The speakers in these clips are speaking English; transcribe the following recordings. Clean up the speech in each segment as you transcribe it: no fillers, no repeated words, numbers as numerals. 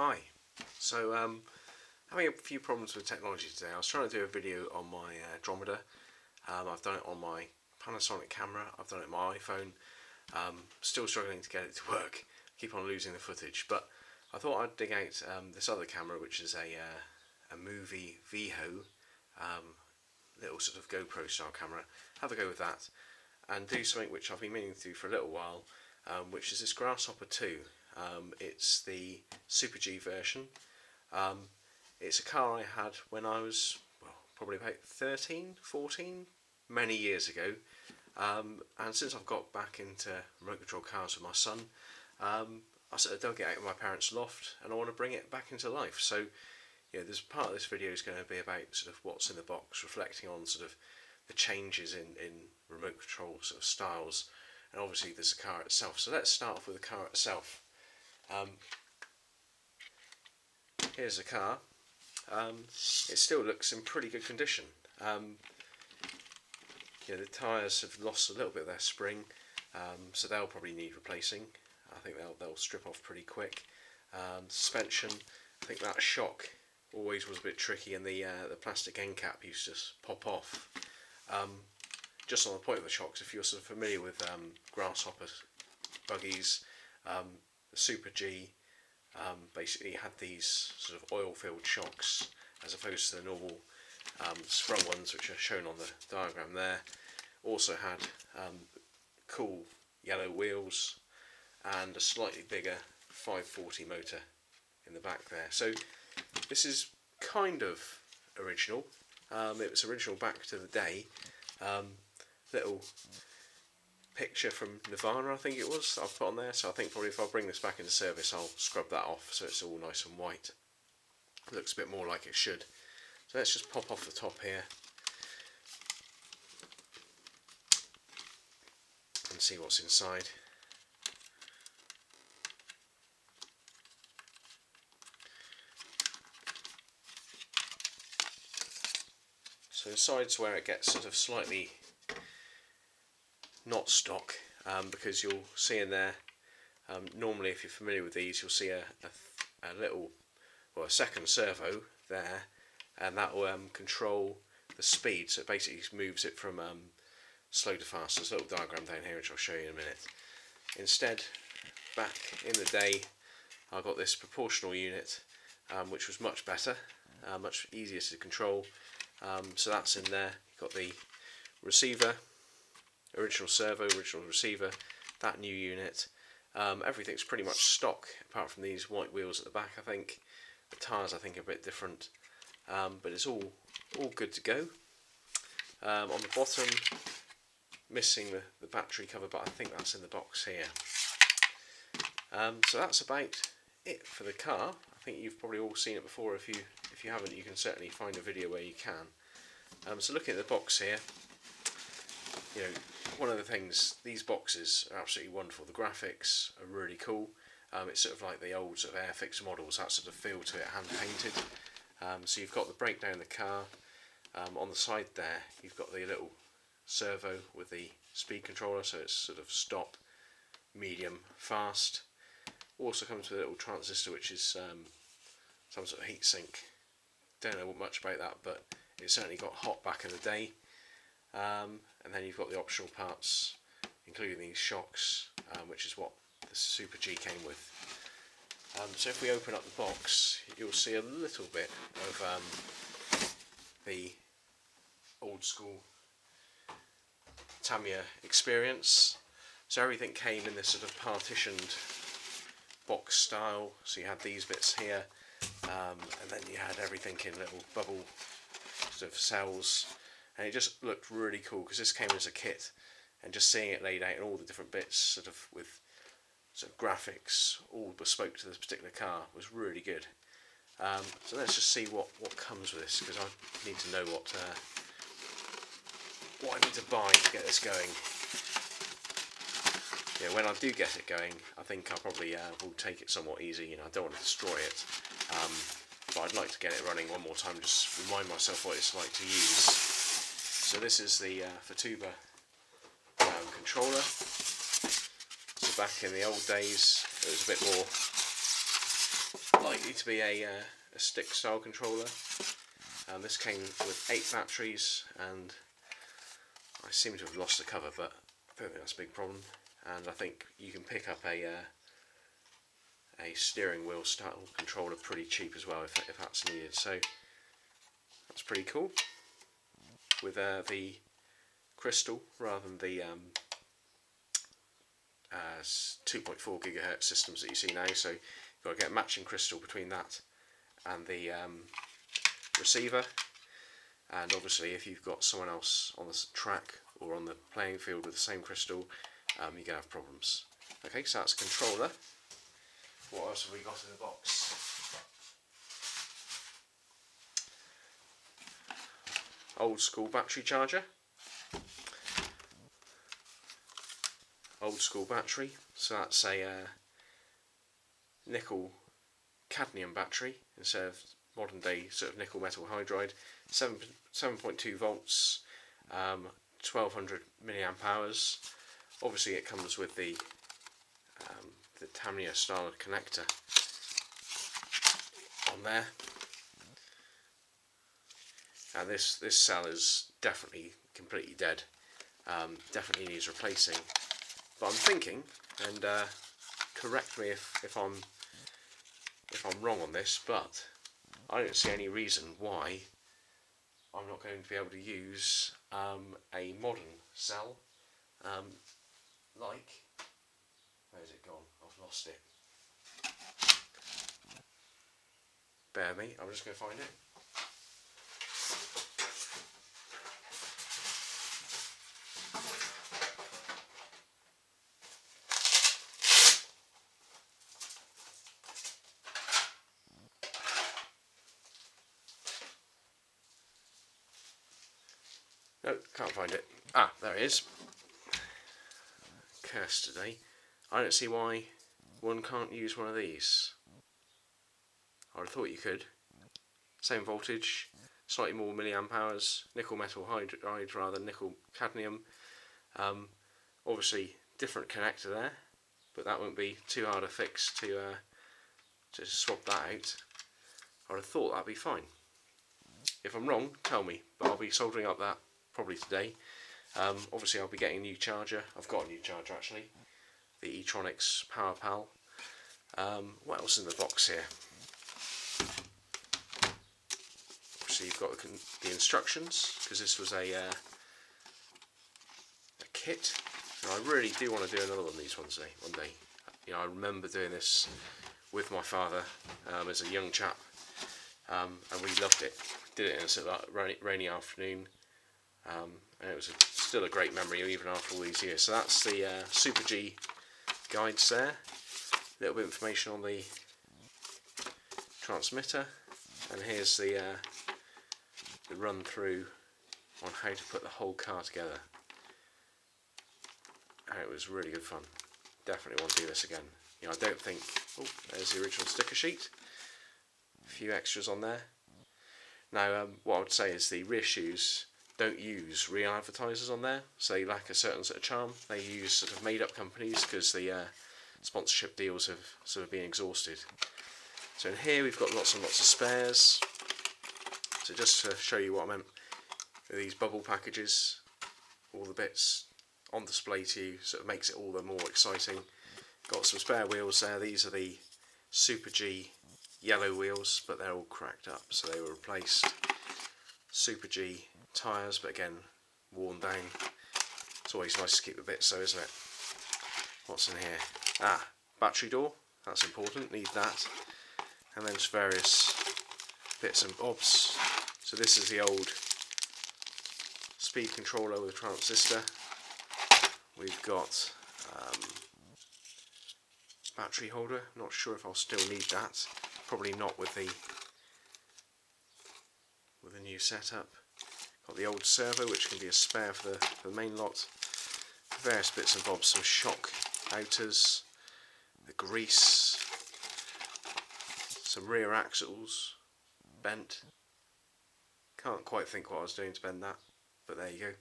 Hi. So having a few problems with technology today. I was trying to do a video on my drometer. I've done it on my Panasonic camera, I've done it on my iPhone. Still struggling to get it to work. Keep on losing the footage, but I thought I'd dig out this other camera, which is a movie VHO, little sort of GoPro style camera. Have a go with that and do something which I've been meaning to do for a little while, which is this Grasshopper 2. It's the Super G version. It's a car I had when I was probably about 13, 14, many years ago, and since I've got back into remote control cars with my son, I sort of dug it out of my parents' loft and I want to bring it back into life. So there's part of this video is going to be about sort of what's in the box, reflecting on sort of the changes in remote control sort of styles, and obviously there's the car itself. So let's start off with the car itself. Here's the car. It still looks in pretty good condition. The tyres have lost a little bit of their spring, so they'll probably need replacing. I think they'll strip off pretty quick. Suspension, I think that shock always was a bit tricky, and the plastic end cap used to pop off. Just on the point of the shocks, if you're sort of familiar with Grasshopper buggies, the Super G basically had these sort of oil-filled shocks as opposed to the normal sprung ones which are shown on the diagram there. Also had cool yellow wheels and a slightly bigger 540 motor in the back there. So this is kind of original. It was original back to the day. Little picture from Nirvana, I think it was, I've put on there, so I think probably if I bring this back into service I'll scrub that off so it's all nice and white. It looks a bit more like it should. So let's just pop off the top here and see what's inside. So inside's where it gets sort of slightly not stock, because you'll see in there, normally if you're familiar with these, you'll see a little, well, a second servo there, and that will control the speed. So it basically moves it from slow to fast. There's a little diagram down here which I'll show you in a minute. Instead, back in the day, I got this proportional unit, which was much better, much easier to control. So that's in there. You've got the receiver, original servo, original receiver, that new unit. Everything's pretty much stock apart from these white wheels at the back. I think the tyres I think are a bit different, but it's all good to go. On the bottom, missing the battery cover, but I think that's in the box here. So that's about it for the car. I think you've probably all seen it before. If you haven't, you can certainly find a video where you can. So looking at the box here, one of the things, these boxes are absolutely wonderful. The graphics are really cool. It's sort of like the old sort of Airfix models, that sort of feel to it, hand painted. So you've got the breakdown in the car. On the side there, you've got the little servo with the speed controller, so it's sort of stop, medium, fast. Also comes with a little transistor, which is some sort of heat sink. Don't know much about that, but it certainly got hot back in the day. And then you've got the optional parts, including these shocks, which is what the Super G came with. So if we open up the box, you'll see a little bit of the old school TAMIYA experience. So everything came in this sort of partitioned box style. So you had these bits here, and then you had everything in little bubble sort of cells. And it just looked really cool because this came as a kit, and just seeing it laid out in all the different bits, sort of with sort of graphics, all bespoke to this particular car, was really good. So let's just see what comes with this, because I need to know what I need to buy to get this going. When I do get it going, I think I probably will take it somewhat easy. I don't want to destroy it, but I'd like to get it running one more time, just remind myself what it's like to use. So this is the Fatuba controller. So back in the old days, it was a bit more like likely to be a stick style controller. This came with 8 batteries, and I seem to have lost the cover, but I don't think that's a big problem. And I think you can pick up a steering wheel style controller pretty cheap as well if that's needed. So that's pretty cool, with the crystal rather than the 2.4 gigahertz systems that you see now. So you've got to get matching crystal between that and the receiver. And obviously if you've got someone else on the track or on the playing field with the same crystal, you're going to have problems. Okay, so that's a controller. What else have we got in the box? Old school battery charger. Old school battery, so that's a nickel cadmium battery instead of modern day sort of nickel metal hydride. 7.2 volts, 1200 milliamp hours. Obviously it comes with the Tamiya style connector on there, and this cell is definitely completely dead. Definitely needs replacing. But I'm thinking, and correct me if I'm wrong on this, but I don't see any reason why I'm not going to be able to use a modern cell like, where's it gone? I've lost it. Bear me, I'm just going to find it. No, can't find it. Ah, there it is. Curse today. I don't see why one can't use one of these. I would have thought you could. Same voltage, slightly more milliamp hours, nickel metal hydride rather than nickel cadmium. Obviously different connector there, but that won't be too hard a fix to swap that out. I would have thought that'd be fine. If I'm wrong, tell me, but I'll be soldering up that probably today. Obviously I'll be getting a new charger. I've got a new charger actually, the eTronics Power Pal. What else in the box here? Obviously you've got the instructions, because this was a kit, and I really do want to do another one of these one day. You know, I remember doing this with my father as a young chap, and we loved it. Did it in a sort of rainy afternoon. And it was still a great memory even after all these years. So that's the Super G guides there. A little bit of information on the transmitter, and here's the run through on how to put the whole car together. And it was really good fun. Definitely want to do this again. You know, I don't think. Oh, there's the original sticker sheet. A few extras on there. Now, what I would say is the reissues don't use real advertisers on there, so they lack a certain sort of charm. They use sort of made up companies because the sponsorship deals have sort of been exhausted. So in here we've got lots and lots of spares. So just to show you what I meant with these bubble packages, all the bits on display to you, sort of makes it all the more exciting. Got some spare wheels there. These are the Super G yellow wheels, but they're all cracked up, so they were replaced. Super G tyres, but again worn down. It's always nice to keep the bits though, isn't it? What's in here? Ah, battery door, that's important, need that. And then just various bits and bobs. So this is the old speed controller with a transistor. We've got battery holder, not sure if I'll still need that. Probably not with the new setup. Got the old servo, which can be a spare for the main lot. Various bits and bobs, some shock outers, the grease, some rear axles, bent. Can't quite think what I was doing to bend that, but there you go.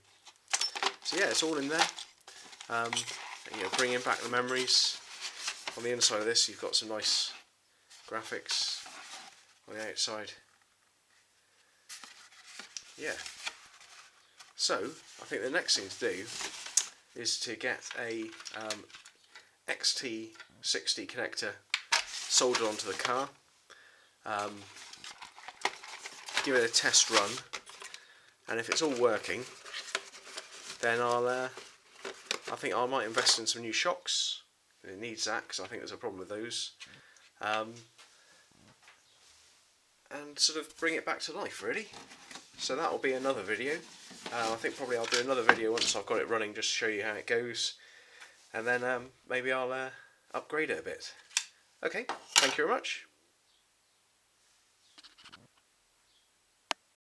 So yeah, it's all in there. You know, bringing back the memories. On the inside of this, you've got some nice graphics. on the outside. Yeah. So I think the next thing to do is to get a XT60 connector soldered onto the car. Give it a test run, and if it's all working, then I think I might invest in some new shocks. It needs that because I think there's a problem with those, and sort of bring it back to life really. So that will be another video. I think probably I'll do another video once I've got it running, just to show you how it goes, and then maybe I'll upgrade it a bit. Okay, thank you very much.